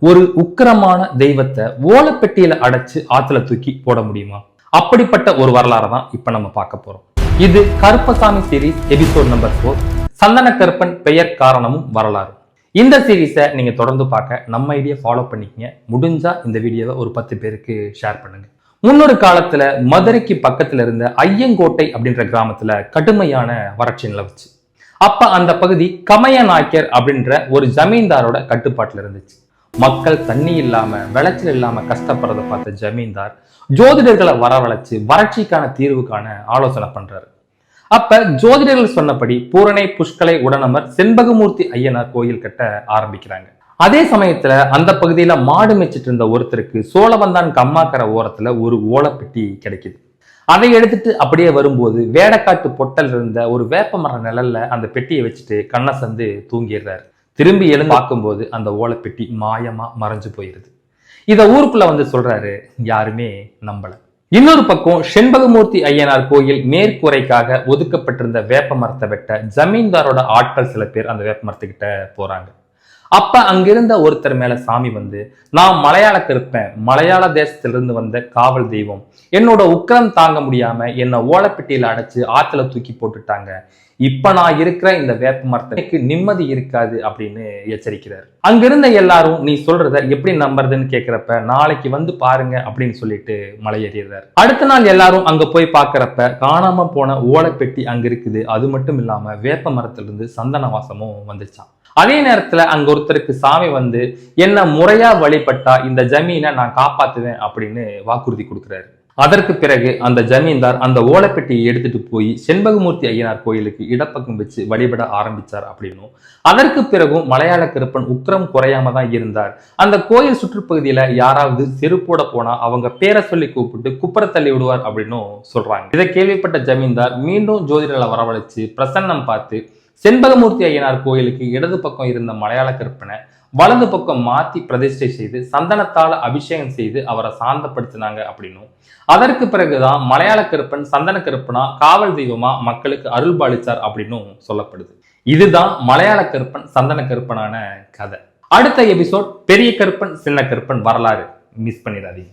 ஒரு உக்கிரமான தெய்வத்தை ஓலப்பெட்டியில அடைச்சு ஆத்துல தூக்கி போட முடியுமா? அப்படிப்பட்ட ஒரு வரலாறு தான் இப்ப நம்ம பார்க்க போறோம். இது கருப்பசாமி சீரீஸ் எபிசோட் நம்பர் 4, சந்தன கருப்பன் பெயர் காரணமும் வரலாறு. இந்த சீரீஸை நீங்க தொடர்ந்து பார்க்க நம்ம ஐடியா ஃபாலோ பண்ணிக்கங்க. முடிஞ்சா இந்த வீடியோவை ஒரு 10 பேருக்கு ஷேர் பண்ணுங்க. முன்னொரு காலத்துல மதுரைக்கு பக்கத்துல இருந்த ஐயங்கோட்டை அப்படின்ற கிராமத்துல கடுமையான வறட்சி நிலவுச்சு. அப்ப அந்த பகுதி கமைய நாயக்கர் அப்படின்ற ஒரு ஜமீன்தாரோட கட்டுப்பாட்டுல இருந்துச்சு. மக்கள் தண்ணி இல்லாம விளைச்சல் இல்லாம கஷ்டப்படுறத பார்த்த ஜமீன்தார் ஜோதிடர்களை வரவழைச்சு வறட்சிக்கான தீர்வுக்கான ஆலோசனை பண்றாரு. அப்ப ஜோதிடர்கள் சொன்னபடி பூரணை புஷ்கலை உடனமர் செண்பகமூர்த்தி ஐயனார் கோயில் கட்ட ஆரம்பிக்கிறாங்க. அதே சமயத்துல அந்த பகுதியில மாடு மேய்ச்சிட்டு இருந்த ஒருத்தருக்கு சோழவந்தான் கம்மாக்கரை ஓரத்துல ஒரு ஓலப்பெட்டி கிடைக்குது. அதை எடுத்துட்டு அப்படியே வரும்போது வேடக்காட்டு பொட்டல் இருந்த ஒரு வேப்ப மர நிழல்ல அந்த பெட்டியை வச்சுட்டு கண்ணை சந்து தூங்கிடுறாரு. திரும்பி எழுந்து பார்க்கும்போது அந்த ஓலைப்பெட்டி மாயமா மறைஞ்சு போயிருது. இத ஊருக்குள்ள வந்து சொல்றாரு, யாருமே நம்பல. இன்னொரு பக்கம் செண்பகமூர்த்தி ஐயனார் கோயில் மேற்கூரைக்காக ஒதுக்கப்பட்டிருந்த வேப்ப மரத்தை வெட்ட ஜமீன்தாரோட ஆட்கள் சில பேர் அந்த வேப்ப மரத்துக்கிட்ட போறாங்க. அப்ப அங்கிருந்த ஒருத்தர் மேல சாமி வந்து, நான் மலையாளக்கு இருப்பேன், மலையாள தேசத்திலிருந்து வந்த காவல் தெய்வம், என்னோட உக்கிரம் தாங்க முடியாம என்னை ஓலைப்பெட்டியில அடைச்சு ஆத்துல தூக்கி போட்டுட்டாங்க, இப்ப நான் இருக்கிற இந்த வேப்ப மரத்துக்கு நிம்மதி இருக்காது அப்படின்னு எச்சரிக்கிறார். அங்கிருந்த எல்லாரும் நீ சொல்றத எப்படி நம்புறதுன்னு கேக்குறப்ப, நாளைக்கு வந்து பாருங்க அப்படின்னு சொல்லிட்டு மலையேறாரு. அடுத்த நாள் எல்லாரும் அங்க போய் பாக்குறப்ப காணாம போன ஓலைப்பெட்டி அங்க இருக்குது. அது மட்டும் இல்லாம வேப்ப மரத்திலிருந்து சந்தன வாசமும் வந்துச்சான். அதே நேரத்துல அங்க ஒருத்தருக்கு சாமி வந்து, என்ன முறையா வழிபட்டா இந்த ஜமீனை நான் காப்பாத்துவேன் அப்படின்னு வாக்குறுதி கொடுக்கிறாரு. அதற்கு பிறகு அந்த ஜமீன்தார் அந்த ஓலைப்பெட்டியை எடுத்துட்டு போய் செண்பகமூர்த்தி ஐயனார் கோயிலுக்கு இடப்பக்கம் வச்சு வழிபட ஆரம்பிச்சார் அப்படின்னும், அதற்கு பிறகும் மலையாள கருப்பன் உக்கிரம் குறையாம தான் இருந்தார். அந்த கோயில் சுற்றுப்பகுதியில யாராவது செருப்போட போனா அவங்க பேரை சொல்லி கூப்பிட்டு குப்புற தள்ளி விடுவார் அப்படின்னும் சொல்றாங்க. இதை கேள்விப்பட்ட ஜமீன்தார் மீண்டும் ஜோதிடர்களை வரவழைச்சு பிரசன்னம் பார்த்து செண்பகமூர்த்தி ஐயனார் கோயிலுக்கு இடது பக்கம் இருந்த மலையாள கருப்பனை வலது பக்கம் மாத்தி பிரதிஷ்டை செய்து சந்தனத்தால அபிஷேகம் செய்து அவரை சாந்தப்படுத்தினாங்க அப்படின்னும், அதற்கு பிறகுதான் மலையாள கருப்பன் சந்தன கருப்பனா காவல் தெய்வமா மக்களுக்கு அருள் பாலிச்சார் அப்படின்னும் சொல்லப்படுது. இதுதான் மலையாள கருப்பன் சந்தன கருப்பனான கதை. அடுத்த எபிசோட் பெரிய கருப்பன் சின்ன கருப்பன் வரலாறு. மிஸ் பண்ணிடாதீங்க.